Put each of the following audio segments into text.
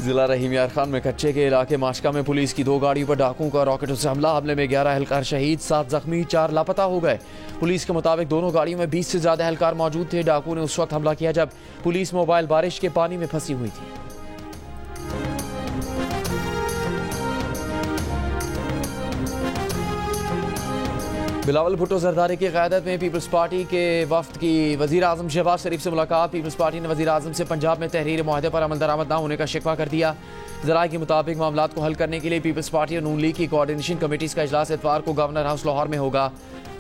जिला रहीम यार खान में कच्चे के इलाके माशका में पुलिस की 2 गाड़ियों पर डाकुओं का रॉकेटों से हमले में 11 एहलकार शहीद, 7 जख्मी, 4 लापता हो गए। पुलिस के मुताबिक दोनों गाड़ियों में 20 से ज्यादा एहलकार मौजूद थे। डाकुओं ने उस वक्त हमला किया जब पुलिस मोबाइल बारिश के पानी में फंसी हुई थी। बिलावल भुट्टो जरदारी की क़यादत में पीपल्स पार्टी के वफ्द की वज़ीर आज़म शहबाज शरीफ से मुलाकात। पीपल्स पार्टी ने वज़ीर आज़म से पंजाब में तहरीर मुआहदे पर अमल दरामद न होने का शिकवा कर दिया। ज़राए के मुताबिक मामलात को हल करने के लिए पीपल्स पार्टी और नून लीग की कोऑर्डिनेशन कमेटीज़ का इजलास इतवार को गवर्नर हाउस लाहौर में होगा।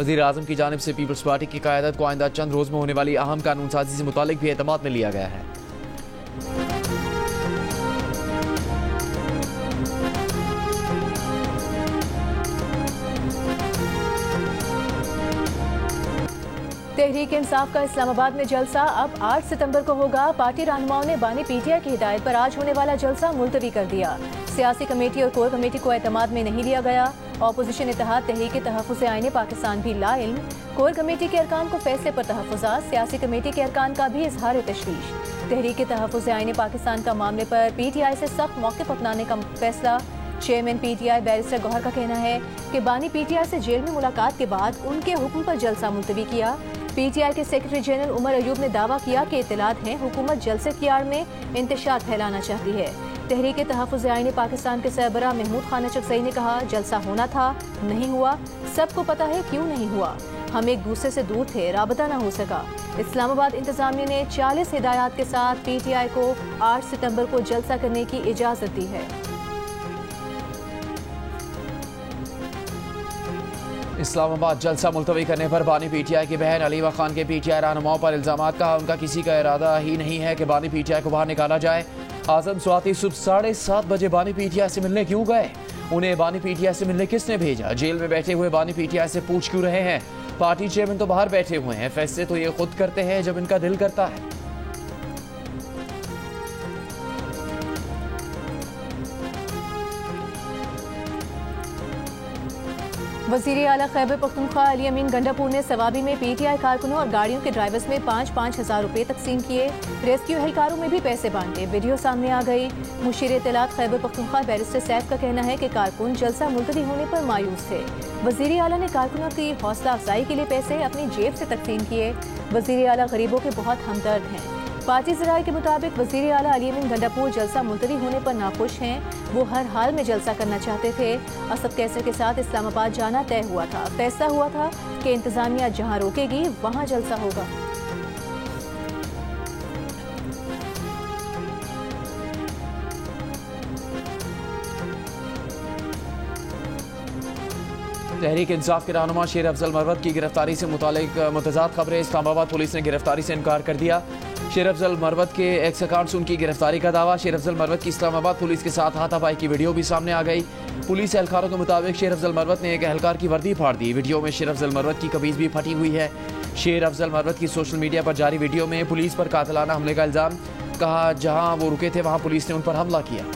वज़ीर आज़म की जानिब से पीपल्स पार्टी की क़यादत को आइंदा चंद रोज़ में होने वाली अहम कानून साजी से मुतालिक भी एतमाद में लिया गया है। तहरीक इंसाफ का इस्लामाबाद में जलसा अब 8 सितंबर को होगा। पार्टी रहनुमाओं ने बानी पीटीआई की हिदायत पर आज होने वाला जलसा मुलतवी कर दिया। सियासी कमेटी और कोर कमेटी को एतमाद में नहीं लिया गया। ऑपोजिशन इत्तेहाद तहरीक तहफ़्फ़ुज़ आईन पाकिस्तान भी लाइल्म। कोर कमेटी के अरकान को फैसले पर तहफ़्फ़ुज़ात, सियासी कमेटी के अरकान का भी इजहार तशवीश। तहरीक तहफ़्फ़ुज़ आईन पाकिस्तान का मामले पर पीटीआई से सख्त मौक़िफ़ अपनाने का फैसला। चेयरमैन पीटीआई बैरिस्टर गौहर का कहना है कि बानी पीटीआई से जेल में मुलाकात के बाद उनके हुक्म पर जलसा मुलतवी किया। पीटीआई के सेक्रेटरी जनरल उमर अयूब ने दावा किया कि इत्तलात हैं हुकूमत जलसे की आड़ में इंतशार फैलाना चाहती है। तहरीक तहफ़्फ़ुज़ आईन पाकिस्तान के सरबराह महमूद खान अचकज़ई ने कहा, जलसा होना था, नहीं हुआ, सबको पता है क्यों नहीं हुआ। हम एक दूसरे से दूर थे, राबता ना हो सका। इस्लामाबाद इंतजामिया ने 40 हिदायत के साथ पीटीआई को 8 सितंबर को जलसा करने की इजाज़त दी है। इस्लामाबाद जलसा मुलतवी करने पर बानी पीटीआई की बहन अलीवा खान के पीटीआई रहनुमाओं पर इल्जामात। कहा, उनका किसी का इरादा ही नहीं है कि बानी पीटीआई को बाहर निकाला जाए। आजम स्वाति सुबह 7:30 बजे बानी पीटीआई से मिलने क्यों गए? उन्हें बानी पीटीआई से मिलने किसने भेजा? जेल में बैठे हुए बानी पीटीआई से पूछ क्यों रहे हैं? पार्टी चेयरमैन तो बाहर बैठे हुए हैं, फैसले तो ये खुद करते हैं जब इनका दिल करता है। वज़ीर आला खैबर पख्तूनख्वा अली अमीन गंडापुर ने सवाबी में पीटीआई कारकुनों और गाड़ियों के ड्राइवर्स में 5-5 हज़ार रुपये तकसीम किए। रेस्क्यू एहलकारों में भी पैसे बांटे। वीडियो सामने आ गई। मुशीर इत्तलात खैबर पख्तूनख्वा बैरिस्टर सैफ का कहना है कि कारकुन जलसा मुलतवी होने पर मायूस थे। वज़ीर आला ने कारकुनों की हौसला अफजाई के लिए पैसे अपनी जेब से तकसीम किए। वज़ीर आला गरीबों के बहुत हमदर्द हैं। पार्टी ज़राए के मुताबिक वज़ीर आला अली अमीन गंडापुर जलसा मुलतवी होने पर नाखुश हैं। वो हर हाल में जलसा करना चाहते थे। असद कैसर के साथ इस्लामाबाद जाना तय हुआ था। फैसला हुआ था कि इंतज़ामिया जहां रोकेगी वहां जलसा होगा। तहरीक इंसाफ के रहनुमा शेर अफजल मरवत की गिरफ्तारी से मुतालिक मुतज़ाद खबरें। इस्लामाबाद पुलिस ने गिरफ्तारी से इनकार कर दिया। शेर अफजल मरवत के एक्स अकाउंट से उनकी गिरफ्तारी का दावा। शेर अफजल मरवत की इस्लामाबाद पुलिस के साथ हाथापाई की वीडियो भी सामने आ गई। पुलिस एहलकारों के मुताबिक शेर अफजल मरवत ने एक एहलकार की वर्दी फाड़ दी। वीडियो में शेर अफजल मरवत की कमीज भी फटी हुई है। शेर अफजल मरवत की सोशल मीडिया पर जारी वीडियो में पुलिस पर कातिलाना हमले का इल्ज़ाम। कहा, जहां वो रुके थे वहां पुलिस ने उन पर हमला किया।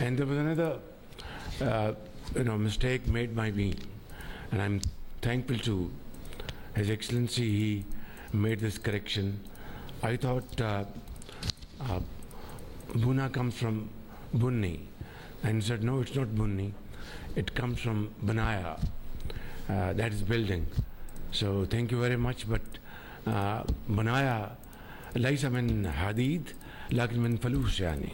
And there was another, mistake made by me, and I'm thankful to His Excellency. He made this correction. I thought Buna comes from Bunni, and he said, no, it's not Bunni. It comes from Banaya. That is building. So thank you very much. But Banaya, laysa min hadid, lakin min falus yani.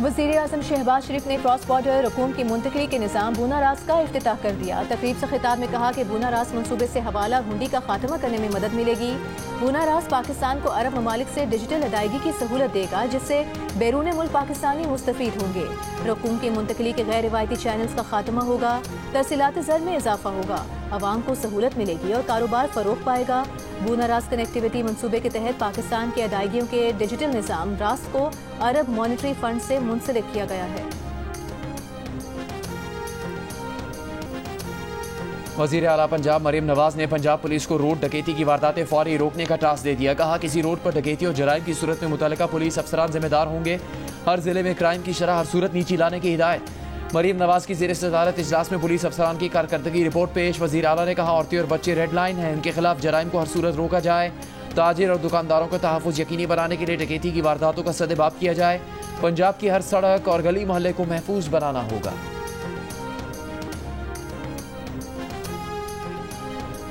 वज़ीर आज़म शहबाज शरीफ ने cross border रकूम की मुंतकली के निज़ाम buna रास का इफ्तिताह कर दिया। तकरीब से खिताब में कहा कि बूना रास मनसूबे से हवाला हुंडी का खात्मा करने में मदद मिलेगी। बूना रास पाकिस्तान को अरब ममालिक से डिजिटल अदायगी की सहूलत देगा, जिससे बैरून मुल्क पाकिस्तानी मुस्तफ़ीद होंगे। रकूम की मुंतकली के गैर रिवायती चैनल्स का खात्मा होगा। तरसीलात ज़र में इजाफा होगा। आवाम को सहूलत मिलेगी और कारोबार फ़रोग़ पाएगा। बूना रास कनेक्टिविटी मनसूबे के तहत पाकिस्तान की अदायगियों के डिजिटल निज़ाम रास को अरब मॉनिटरी फंड से मुंसलिक किया गया है। वज़ीर आला पंजाब मरीम नवाज ने पंजाब पुलिस को रोड डकैती की वारदातें फौरी रोकने का टास्क दे दिया। कहा किसी रोड पर डकैती और जराइम की सूरत में मुतल्लिका पुलिस अफसरान जिम्मेदार होंगे। हर जिले में क्राइम की शरह हर सूरत नीची लाने की हिदायत। मरीम नवाज की ज़ेर सदारत इजलास में पुलिस अफसरान की कारकर्दगी रिपोर्ट पेश। वज़ीर आला ने कहा औरतें और बच्चे रेड लाइन हैं, उनके खिलाफ जराइम को हर सूरत रोका जाए। ताजिर और दुकानदारों का तहफ़्फ़ुज़ यकीनी बनाने के लिए डकैती की वारदातों का सदेबाब किया जाए। पंजाब की हर सड़क और गली मोहल्ले को महफूज बनाना होगा।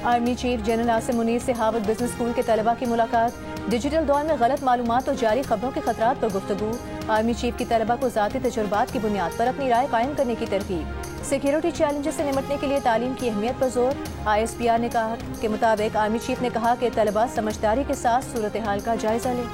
Army chief general Asim Munir से हार्वर्ड बिजनेस स्कूल के तलबा की मुलाकात। डिजिटल दौर में गलत मालूमात और जारी खबरों के खतरात पर गुफ्तगू। आर्मी चीफ की तलबा को ज़ाती तजुर्बात की बुनियाद पर अपनी राय कायम करने की तरकीब। सिक्योरिटी चैलेंजेस से निपटने के लिए तालीम की अहमियत पर जोर। ISPR ने कहा के मुताबिक आर्मी चीफ ने कहा कि तलबा समझदारी के साथ सूरत हाल का जायजा लें।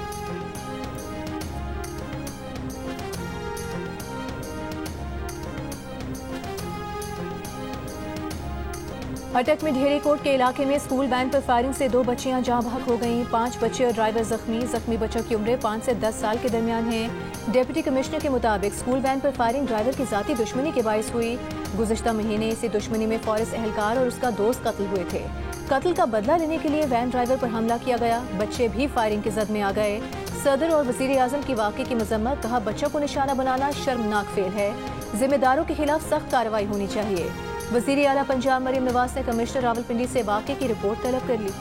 अटक में ढेरी कोट के इलाके में स्कूल वैन पर फायरिंग से 2 बच्चियां जाँ बहक हो गईं। 5 बच्चे और ड्राइवर जख्मी बच्चों की उम्रें 5 से 10 साल के दरमियान हैं। डिप्टी कमिश्नर के मुताबिक स्कूल वैन पर फायरिंग ड्राइवर की जाती दुश्मनी के बायस हुई। गुज़िश्ता महीने इसी दुश्मनी में फॉरेस्ट एहलकार और उसका दोस्त कत्ल हुए थे। कत्ल का बदला लेने के लिए वैन ड्राइवर पर हमला किया गया। बच्चे भी फायरिंग की जद में आ गए। सदर और वज़ीर आज़म की वाक़े की मजम्मत। कहा बच्चों को निशाना बनाना शर्मनाक फेल है, जिम्मेदारों के खिलाफ सख्त कार्रवाई होनी चाहिए। वज़ीर आला पंजाब मरीम नवाज ने कमिश्नर रावलपिंडी से वाक़े की रिपोर्ट तलब कर ली।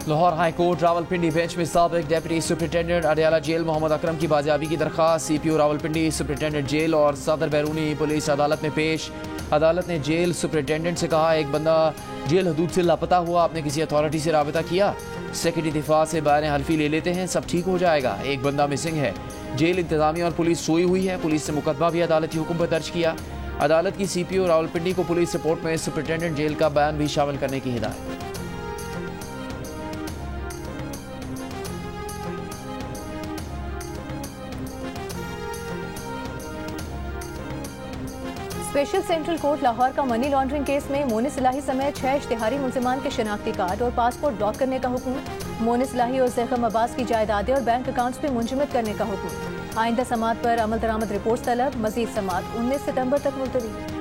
Lahore high court Rawalpindi bench में साबिक deputy superintendent Adiala jail Mohammad Akram की बाजियाबी की दरख्वास्त। CPO रावलपिंडी, सुपरिटेंडेंट जेल और सदर बैरूनी पुलिस अदालत में पेश। अदालत ने जेल सुपरिटेंडेंट से कहा एक बंदा जेल हदूद से लापता हुआ, आपने किसी अथॉरिटी से राबता किया? सेक्रेटरी दिफा से बयान हल्फी ले लेते हैं, सब ठीक हो जाएगा। एक बंदा मिसिंग है। जेल इंतजामिया और पुलिस सोई हुई है। पुलिस से मुकदमा भी अदालती हुक्म पर दर्ज किया। अदालत की CPO रावलपिंडी को पुलिस रिपोर्ट में सुपरिटेंडेंट जेल का बयान भी शामिल करने की हिदायत। स्पेशल सेंट्रल कोर्ट लाहौर का मनी लॉन्ड्रिंग केस में मोनिस इलाही समेत 6 इश्तिहारी मुल्जिमान के शनाख्ती कार्ड और पासपोर्ट ब्लॉक करने का हुक्म। मोनिस इलाही और ज़ैख़म अब्बास की जायदादें और बैंक अकाउंट्स पे मुंजमद करने का हुक्म। आइंदा समात पर अमल दरामद रिपोर्ट तलब। मजीद समात 19 सितंबर तक मुलतवी।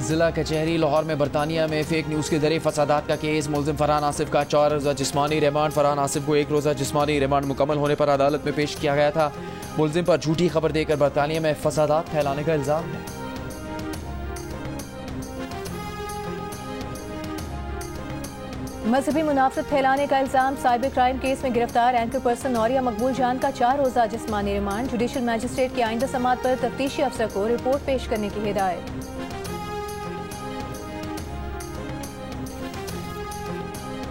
जिला कचहरी लाहौर में बरतानिया में फेक न्यूज़ के जरिए फसादात का केस। मुल्जिम फरहान आसिफ का 4 रोज़ा जिस्मानी रिमांड। फरहान आसिफ को 1 रोज़ा जिस्मानी रिमांड मुकम्मल होने पर अदालत में पेश किया गया था। मुल्जिम पर झूठी खबर देकर बरतानिया में फसादात फैलाने का इल्ज़ाम है। मजहबी मुनाफरत फैलाने का इल्जाम। साइबर क्राइम केस में गिरफ्तार एंकर पर्सन नौरिया मकबूल जान का 4 रोज़ा जिस्मानी रिमांड। जुडिशल मैजिस्ट्रेट की आइंदा समात पर तफ्तीशी अफसर को रिपोर्ट पेश करने की हिदायत।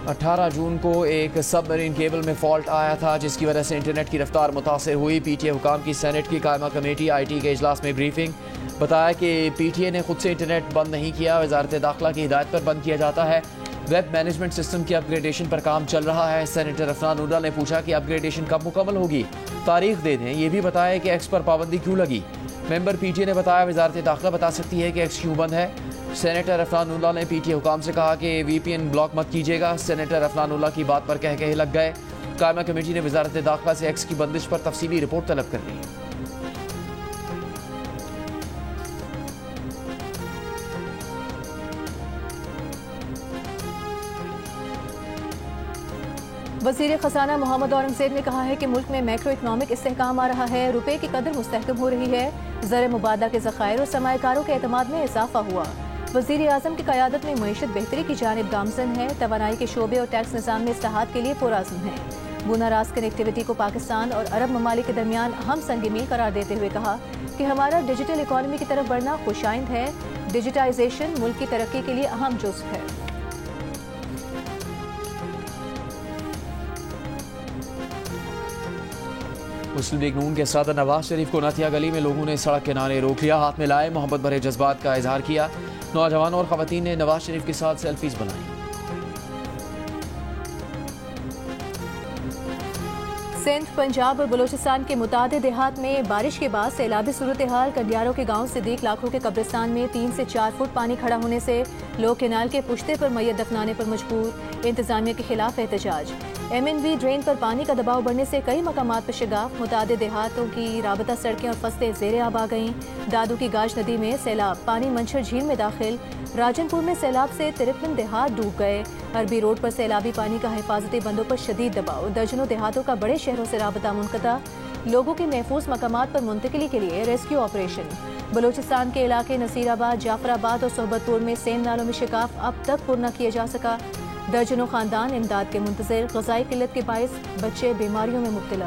18 जून को एक सबमरीन केबल में फॉल्ट आया था, जिसकी वजह से इंटरनेट की रफ्तार मुतासर हुई। PTA हुकाम की सेनेट की कायमा कमेटी IT के इजलास में ब्रीफिंग। बताया कि PTA ने खुद से इंटरनेट बंद नहीं किया, वजारत दाखिला की हिदायत पर बंद किया जाता है। वेब मैनेजमेंट सिस्टम की अपग्रेडेशन पर काम चल रहा है। सेनेटर अफनान उल्ला ने पूछा कि अपग्रेडेशन कब मुकम्मल होगी, तारीख दे दें। ये भी बताया कि एक्स पर पाबंदी क्यों लगी। मेंबर PTA ने बताया वजारत दाखिला बता सकती है कि एक्स क्यों बंद है। सेनेटर अफनान उल्ला ने PTA हुकाम से कहा कि VPN ब्लॉक मत कीजिएगा। सेनेटर अफनान उल्ला की बात पर कह लग गए। कायमा कमेटी ने वजारत दाखिला से एक्स की बंदिश पर तफसीली रिपोर्ट तलब कर ली। वज़ीर ख़ज़ाना मोहम्मद औरंगज़ेब ने कहा है कि मुल्क में मैक्रो इकनॉमिक इस्तेहकाम आ रहा है। रुपये की कदर मुस्तहकम हो रही है। ज़र मुबादला के ज़खायर और सरमायाकारों के एतमाद में इजाफा हुआ। वज़ीर आज़म की क़यादत में मईशत बेहतरी की जानिब गामज़न है। तवानाई के शोबे और टैक्स निज़ाम में इस्लाहात के लिए पुरअज़्म है। बुना रास्त कनेक्टिविटी को पाकिस्तान और अरब ममालिक के दरमियान अहम संग मील करार देते हुए कहा कि हमारा डिजिटल इकॉनमी की तरफ बढ़ना खुशाइंद है। डिजिटाइजेशन मुल्क की तरक्की के लिए अहम जुज़्व है। मुस्लिम लीग नून के सदर नवाज शरीफ को नथिया गली में लोगों ने सड़क किनारे रोक लिया। हाथ में लाए मोहब्बत भरे जज्बात का इजहार किया। नौजवानों और खवातीन ने नवाज शरीफ के साथ सेल्फीज बनाई। सिंध, पंजाब और बलोचिस्तान के मुतादिद देहात में बारिश के बाद सैलाबी सूरत हाल। कंडियारों के गांव सिद्दीक लाखों के कब्रिस्तान में 3 से 4 फुट पानी खड़ा होने से लोग कैनाल के पुश्ते पर मैयत दफनाने पर मजबूर। इंतजामिया के खिलाफ एहतजाज। MNV ड्रेन पर पानी का दबाव बढ़ने से कई मकामात पर शिगाफ, मुतादिद देहातों की राबता सड़कें और फसलें ज़ेरे आब आ गईं। दादू की गाज नदी में सैलाब, पानी मंछर झील में दाखिल। राजनपुर में सैलाब से 53 देहात डूब गए। अरबी रोड पर सैलाबी पानी का हिफाजती बंदों पर शदीद दबाव, दर्जनों देहातों का बड़े शहरों से राबता मुनक़ता। लोगों की महफूज मकामात पर मुंतकिली के लिए रेस्क्यू ऑपरेशन। बलूचिस्तान के इलाके नसीराबाद, जाफराबाद और सोहबतपुर में सेम नालों में शिकाफ अब तक पुर न किया जा सका। दर्जनों खानदान इमदाद के मुंतज़िर, ग़िज़ाई किल्लत के बाइस बच्चे बीमारियों में मुब्तला।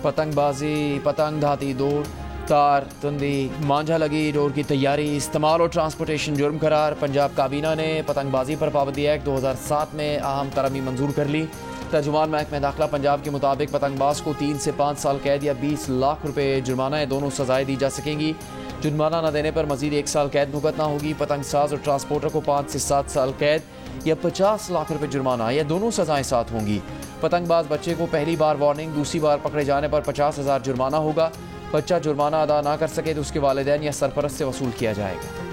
पतंगबाजी, पतंग धाती दौड़, तार तंदी, मांझा लगी डोर की तैयारी, इस्तेमाल और ट्रांसपोर्टेशन जुर्म करार। पंजाब काबीना ने पतंगबाजी पर पाबंदी एक्ट 2007 में अहम तरमीम मंजूर कर ली। तर्जुमान महकमा दाखिला पंजाब के मुताबिक पतंगबाज को 3 से 5 साल कैद या 20 लाख रुपए जुर्माना है, दोनों सजाएं दी जा सकेंगी। जुर्माना न देने पर मजीद 1 साल कैद भुगतना होगी। पतंगसाज और ट्रांसपोर्टर को 5 से 7 साल कैद या 50 लाख रुपए जुर्माना या दोनों सजाएं साथ होंगी। पतंगबाज बच्चे को पहली बार वार्निंग, दूसरी बार पकड़े जाने पर 50,000 जुर्माना होगा। बच्चा जुर्माना अदा ना कर सके तो उसके वालिदैन या सरपरस्त से वसूल किया जाएगा।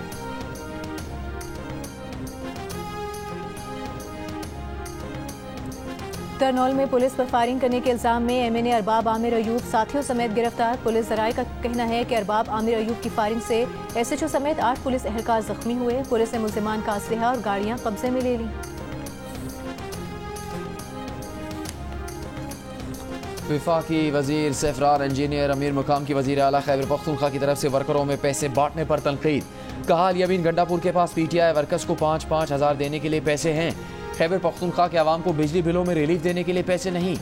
तरनौल में पुलिस पर फायरिंग करने के इल्जाम में MNA अरबाब आमिर अयूब साथियों समेत गिरफ्तार। पुलिस ज़राए का कहना है कि अरबाब आमिर अयूब की फायरिंग से SHO समेत 8 पुलिस एहलकार जख्मी हुए। पुलिस ने मुल्जिमान का असलहा और गाड़ियां कब्जे में ले ली। वफाकी वजीर सफरान इंजीनियर अमीर मुकाम की वजीर आला खैबर पख्तूनख्वा की तरफ से वर्करों में पैसे बांटने पर तनकीद। कहा अलियामीन गंडापुर के पास PTI वर्कर्स को 5-5 हज़ार देने के लिए पैसे हैं। खैबर पख्तूनख्वा के आवाम को बिजली बिलों में रिलीफ देने के लिए पैसे नहीं।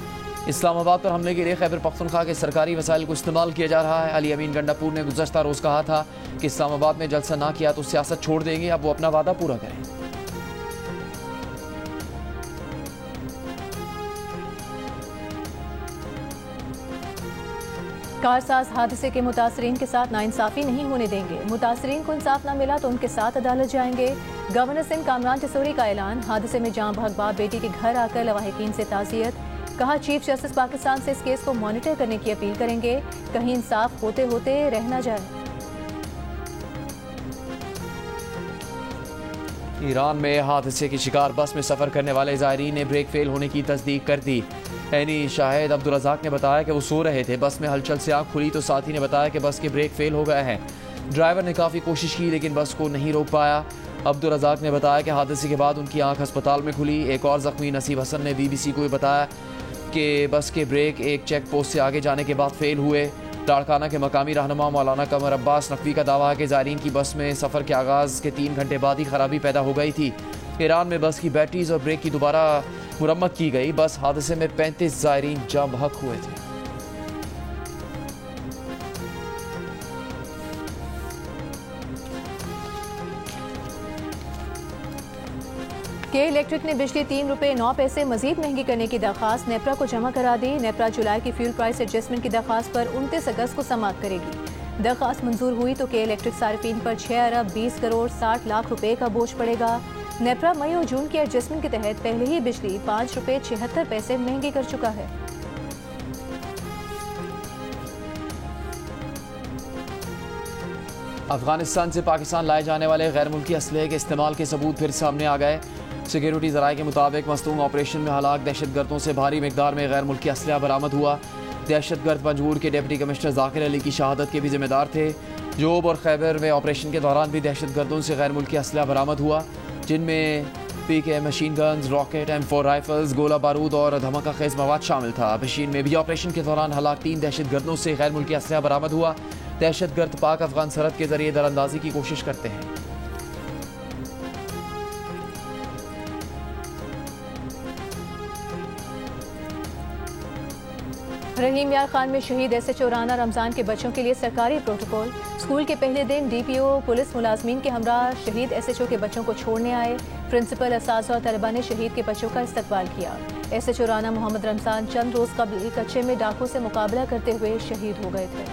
इस्लामाबाद पर हमले के लिए खैबर पख्तूनख्वा के सरकारी वसाइल को इस्तेमाल किया जा रहा है। अलियामीन गंडापुर ने गुज़श्ता रोज़ कहा था कि इस्लामाबाद में जलसा ना किया तो सियासत छोड़ देंगे। अब वो अपना वादा पूरा करें। कारसाज हादसे के मुतासरीन के साथ नाइंसाफी नहीं होने देंगे। मुतासरीन को इंसाफ न मिला तो उनके साथ अदालत जाएंगे। गवर्नर सिंध कामरान टिसोरी का ऐलान। हादसे में जाँ बहक बाप बेटी के घर आकर लवाहिकीन से ताज़ियत। कहा चीफ जस्टिस पाकिस्तान से इस केस को मॉनिटर करने की अपील करेंगे। कहीं इंसाफ होते होते रह न जाए। ईरान में हादसे की शिकार बस में सफ़र करने वाले ज़ायरीन ने ब्रेक फेल होने की तस्दीक कर दी। ऐनी शाहिद अब्दुल रज़ाक ने बताया कि वो सो रहे थे। बस में हलचल से आँख खुली तो साथी ने बताया कि बस के ब्रेक फेल हो गए हैं। ड्राइवर ने काफ़ी कोशिश की लेकिन बस को नहीं रोक पाया। अब्दुल रज़ाक ने बताया कि हादसे के बाद उनकी आँख अस्पताल में खुली। एक और ज़ख्मी नसीब हसन ने BBC को बताया कि बस के ब्रेक एक चेक पोस्ट से आगे जाने के बाद फेल हुए। लाड़काना के मकामी रहनुमा मौलाना कमर अब्बास नकवी का दावा है कि ज़ायरीन की बस में सफ़र के आगाज़ के 3 घंटे बाद ही खराबी पैदा हो गई थी। ईरान में बस की बैटरीज और ब्रेक की दोबारा मुरम्मत की गई। बस हादसे में 35 ज़ायरीन जाँ बहक हुए थे। के इलेक्ट्रिक ने बिजली 3 रुपये 9 पैसे मजीद महंगी करने की दरख्वास्त नेपरा को जमा करा दी। नेपरा जुलाई की फ्यूल प्राइस एडजस्टमेंट की दरख्वास्त पर 29 अगस्त को समाअत करेगी। दरख्वास्त मंजूर हुई तो के इलेक्ट्रिक सार्फिन पर 6 अरब 20 करोड़ 60 लाख रुपए का बोझ पड़ेगा। नेपरा मई और जून के एडजस्टमेंट के तहत पहले ही बिजली 5 रुपये 76 पैसे महंगी कर चुका है। अफगानिस्तान से पाकिस्तान लाए जाने वाले गैर मुल्की असलहे के इस्तेमाल के सबूत फिर सामने आ गए। सिक्योरिटी ज़राए के मुताबिक मस्तूंग ऑपरेशन में हलाक दहशतगर्दों से भारी मिकदार में गैर मुल्की असलहा बरामद हुआ। दहशतगर्द पंजूर के डिप्टी कमिश्नर जाकिर अली की शहादत के भी जिम्मेदार थे। जोब और खैबर में ऑपरेशन के दौरान भी दहशतगर्दों से गैर मुल्की असलहा बरामद हुआ, जिनमें PK machine guns, rocket, M4 rifles, गोला बारूद और धमाका खेज मवाद शामिल था। बशीन में भी ऑपरेशन के दौरान हलाक 3 दहशतगर्दों से गैर मुल्की असलहा बरामद हुआ। दहशतगर्द पाक अफगान सरहद के जरिए दरअंदाजी की कोशिश करते हैं। रहीम यार खान में शहीद SHO राना रमजान के बच्चों के लिए सरकारी प्रोटोकॉल। स्कूल के पहले दिन DPO पुलिस मुलाजमीन के हमरा शहीद SHO के बच्चों को छोड़ने आए। प्रिंसिपल, असातिज़ा और तलबा ने शहीद के बच्चों का इस्तकबाल किया। SHO राना मोहम्मद रमजान चंद रोज कबल कच्चे में डाकू से मुकाबला करते हुए शहीद हो गए थे।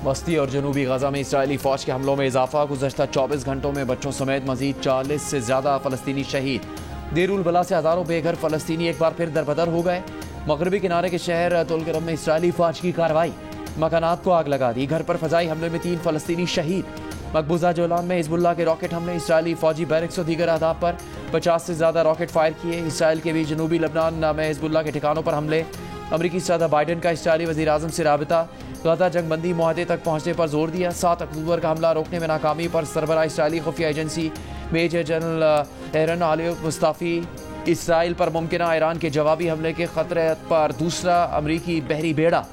बस्ती और जनूबी गजा में इसराइली फौज के हमलों में इजाफा। गुज़श्ता 24 घंटों में बच्चों समेत मजीद 40 से ज़्यादा फ़लस्तीनी शहीद। देरुल बला से हज़ारों बेघर फ़लस्तीनी एक बार फिर दरबदर हो गए। मगरबी किनारे के शहर तुलकरम में इसराइली फ़ौज की कार्रवाई, मकानात को आग लगा दी। घर पर फ़ज़ाई हमले में 3 फ़लस्तीनी शहीद। मकबूजा जोलान में हिज़्बुल्लाह के रॉकेट हमले, इसराइली फ़ौजी बैरक्स और दीगर अहदाफ पर 50 से ज़्यादा रॉकेट फायर किए। इसराइल के भी जनूबी लबनान में हिज़्बुल्लाह के ठिकानों पर हमले। अमरीकी सदर बाइडन का इसराइली वज़ीर आज़म से राबिता, गज़ा जंगबंदी मुआहदे तक पहुँचने पर जोर दिया। 7 अक्टूबर का हमला रोकने में नाकामी पर सरबराह इसराइली खुफिया एजेंसी मेजर जनरल एरन आलियोफ मुस्ताफ़ी, इसराइल पर मुमकिन ईरान के जवाबी हमले के खतरे पर दूसरा अमरीकी बहरी बेड़ा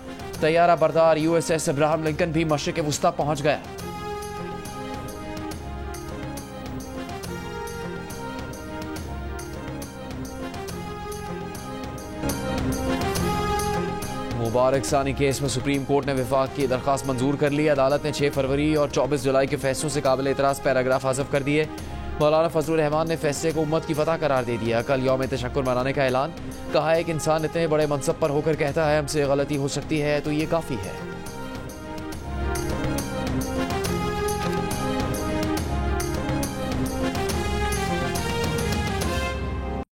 तैयारा बरदार USS अब्राहम लिंकन भी मशरिक़ वुस्ता पहुँच गया। मुबारक सानी केस में सुप्रीम कोर्ट ने विफाक की दरख्वास्त मंजूर कर ली। अदालत ने 6 फरवरी और 24 जुलाई के फैसलों से काबिल एतराज़ पैराग्राफ हज़फ कर दिए। मौलाना फजलुर रहमान ने फैसले को उम्मत की फतह करार दे दिया। कल यौम तशक्कुर मनाने का ऐलान, कहा है कि इंसान इतने बड़े मनसब पर होकर कहता है हमसे गलती हो सकती है तो ये काफ़ी है।